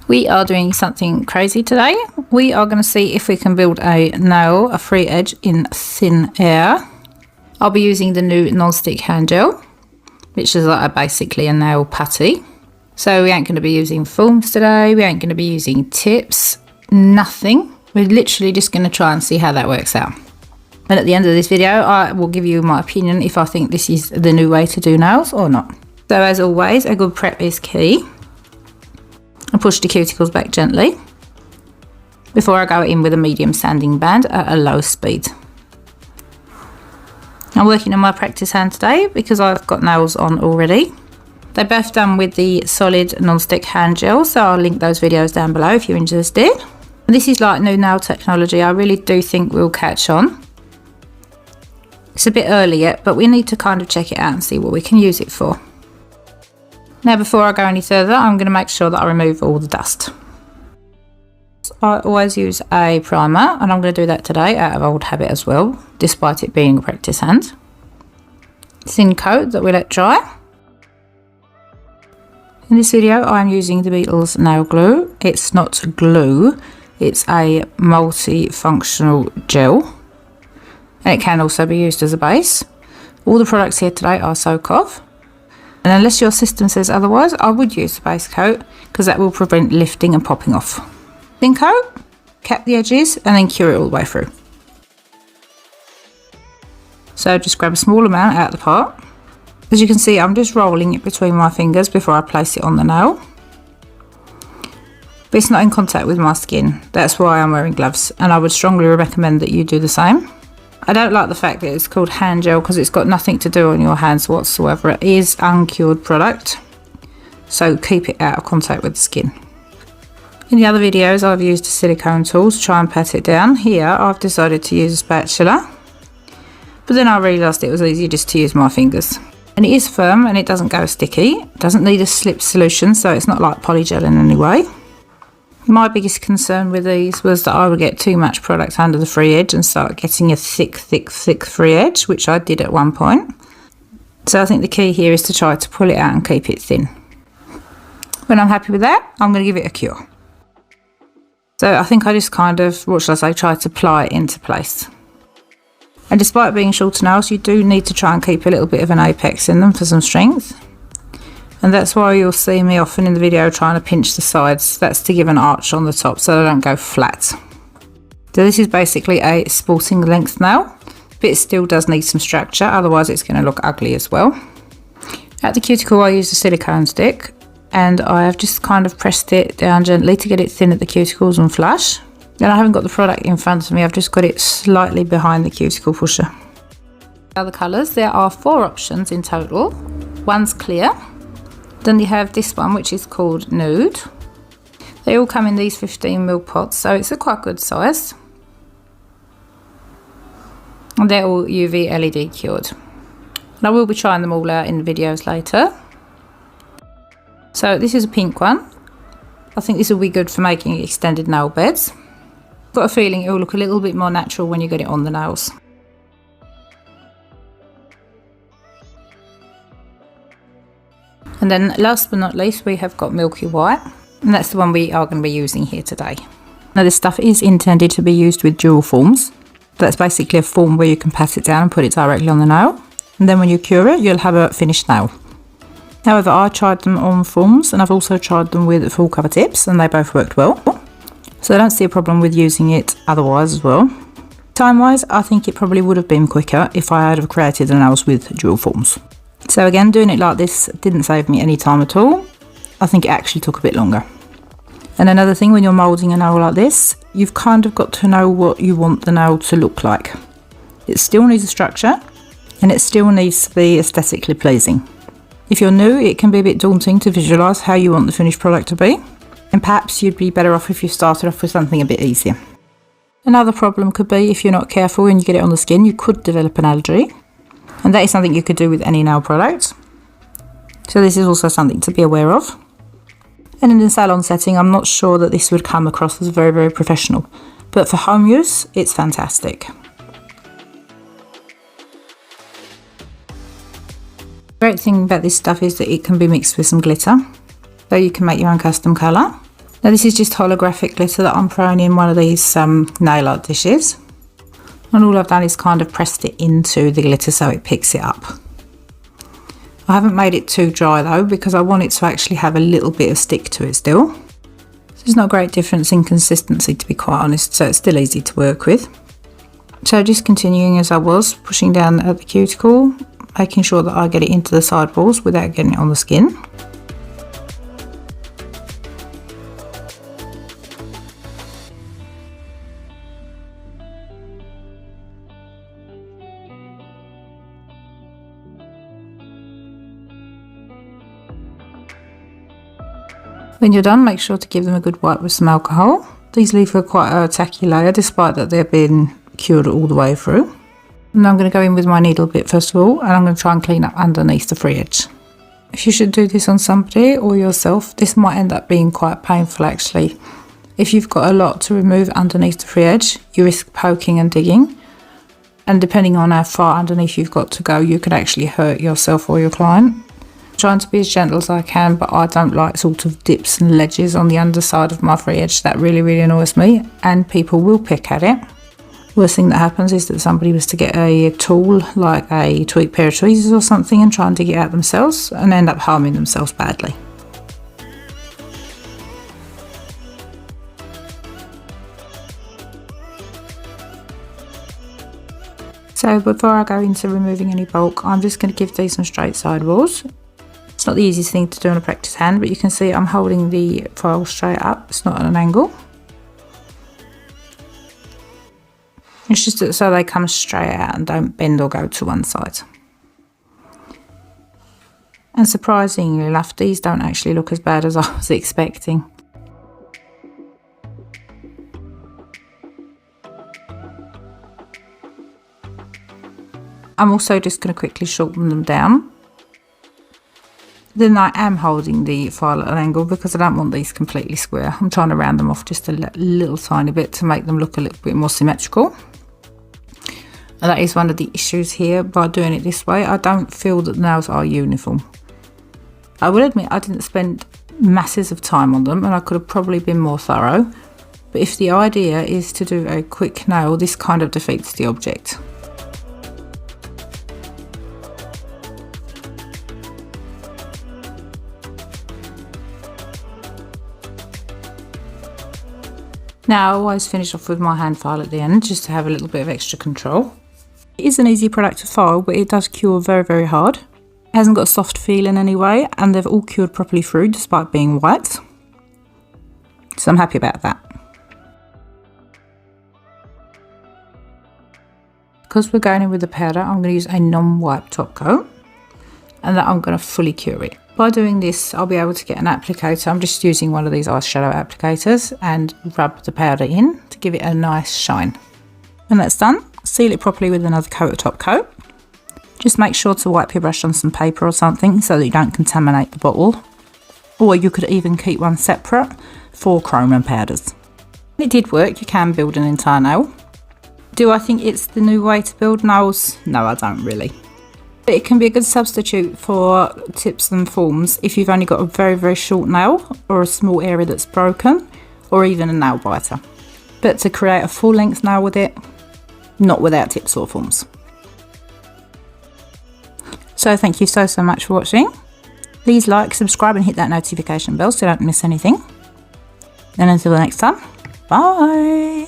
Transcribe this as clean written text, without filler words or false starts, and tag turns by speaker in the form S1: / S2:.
S1: We are doing something crazy today. We are going to see if we can build a nail, a free edge in thin air. I'll be using the new non-stick hand gel, which is like basically a nail putty. So we ain't going to be using forms today. We ain't going to be using tips, nothing. We're literally just going to try and see how that works out. And at the end of this video, I will give you my opinion if I think this is the new way to do nails or not. So as always, a good prep is key. I push the cuticles back gently before I go in with a medium sanding band at a low speed. I'm working on my practice hand today because I've got nails on already. They're both done with the solid non-stick hand gel, so I'll link those videos down below if you're interested. This is like new nail technology. I really do think will catch on. It's a bit early yet, but we need to kind of check it out and see what we can use it for. Now before I go any further, I'm going to make sure that I remove all the dust. I always use a primer, and I'm going to do that today out of old habit as well, despite it being a practice hand. Thin coat that we let dry. In this video I'm using the Beetles nail glue. It's not glue, it's a multi-functional gel, and it can also be used as a base. All the products here today are soak off. And unless your system says otherwise, I would use the base coat because that will prevent lifting and popping off. Thin coat, cap the edges, and then cure it all the way through. So just grab a small amount out of the pot. As you can see, I'm just rolling it between my fingers before I place it on the nail. But it's not in contact with my skin. That's why I'm wearing gloves, and I would strongly recommend that you do the same. I don't like the fact that it's called hand gel because it's got nothing to do on your hands whatsoever. It is uncured product, so keep it out of contact with the skin. In the other videos I've used a silicone tool to try and pat it down. Here I've decided to use a spatula, but then I realised it was easier just to use my fingers. And it is firm and it doesn't go sticky. It doesn't need a slip solution, so it's not like polygel in any way. My biggest concern with these was that I would get too much product under the free edge and start getting a thick free edge, which I did at one point. So I think the key here is to try to pull it out and keep it thin. When I'm happy with that, I'm going to give it a cure. So I think I just kind of, what should I say, try to ply it into place. And despite being shorter nails, you do need to try and keep a little bit of an apex in them for some strength. And that's why you'll see me often in the video trying to pinch the sides. That's to give an arch on the top so they don't go flat. So this is basically a sporting length nail, but it still does need some structure, otherwise it's going to look ugly as well. At the cuticle I use a silicone stick, and I have just kind of pressed it down gently to get it thin at the cuticles and flush. Then I haven't got the product in front of me, I've just got it slightly behind the cuticle pusher. Other colours, there are 4 options in total. One's clear. Then you have this one, which is called Nude. They all come in these 15ml pots, so it's a quite good size. And they're all UV LED cured. And I will be trying them all out in the videos later. So this is a pink one. I think this will be good for making extended nail beds. I've got a feeling it will look a little bit more natural when you get it on the nails. And then last but not least, we have got Milky White, and that's the one we are going to be using here today. Now this stuff is intended to be used with dual forms. That's basically a form where you can pat it down and put it directly on the nail, and then when you cure it, you'll have a finished nail. However, I tried them on forms, and I've also tried them with full cover tips, and they both worked well. So I don't see a problem with using it otherwise as well. Time-wise, I think it probably would have been quicker if I had created the nails with dual forms. So again, doing it like this didn't save me any time at all. I think it actually took a bit longer. And another thing, when you're moulding a nail like this, you've kind of got to know what you want the nail to look like. It still needs a structure, and it still needs to be aesthetically pleasing. If you're new, it can be a bit daunting to visualise how you want the finished product to be, and perhaps you'd be better off if you started off with something a bit easier. Another problem could be if you're not careful and you get it on the skin, you could develop an allergy. And that is something you could do with any nail product. So this is also something to be aware of. And in the salon setting, I'm not sure that this would come across as very professional. But for home use, it's fantastic. The great thing about this stuff is that it can be mixed with some glitter. So you can make your own custom colour. Now this is just holographic glitter that I'm throwing in one of these nail art dishes. And all I've done is kind of pressed it into the glitter so it picks it up. I haven't made it too dry though, because I want it to actually have a little bit of stick to it still. So there's not a great difference in consistency, to be quite honest, so it's still easy to work with. So just continuing as I was, pushing down at the cuticle, making sure that I get it into the side walls without getting it on the skin. When you're done, make sure to give them a good wipe with some alcohol. These leave quite a tacky layer, despite that they've been cured all the way through. And I'm going to go in with my needle bit first of all, and I'm going to try and clean up underneath the free edge. If you should do this on somebody or yourself, this might end up being quite painful actually. If you've got a lot to remove underneath the free edge, you risk poking and digging. And depending on how far underneath you've got to go, you could actually hurt yourself or your client. Trying to be as gentle as I can, but I don't like sort of dips and ledges on the underside of my free edge. That really annoys me, and people will pick at it. Worst thing that happens is that somebody was to get a tool like a tweak pair of tweezers or something and try and dig it out themselves and end up harming themselves badly. So before I go into removing any bulk, I'm just going to give these some straight side walls. It's not the easiest thing to do on a practice hand, but you can see I'm holding the file straight up, it's not at an angle. It's just so they come straight out and don't bend or go to one side. And surprisingly enough, these don't actually look as bad as I was expecting. I'm also just going to quickly shorten them down. Then I am holding the file at an angle because I don't want these completely square. I'm trying to round them off just a little tiny bit to make them look a little bit more symmetrical. And that is one of the issues here. By doing it this way, I don't feel that the nails are uniform. I will admit I didn't spend masses of time on them and I could have probably been more thorough. But if the idea is to do a quick nail, this kind of defeats the object. Now I always finish off with my hand file at the end just to have a little bit of extra control. It is an easy product to file, but it does cure very hard. It hasn't got a soft feel in any way, and they've all cured properly through despite being white. So I'm happy about that. Because we're going in with the powder, I'm going to use a non-wipe top coat, and that I'm going to fully cure it. By doing this, I'll be able to get an applicator. I'm just using one of these eyeshadow applicators and rub the powder in to give it a nice shine. When that's done, seal it properly with another coat of top coat. Just make sure to wipe your brush on some paper or something so that you don't contaminate the bottle. Or you could even keep one separate for chrome and powders. It did work. You can build an entire nail. Do I think it's the new way to build nails? No, I don't really. But it can be a good substitute for tips and forms if you've only got a very short nail or a small area that's broken, or even a nail biter. But to create a full length nail with it, not without tips or forms. So thank you so much for watching. Please like, subscribe and hit that notification bell so you don't miss anything. And until the next time, bye!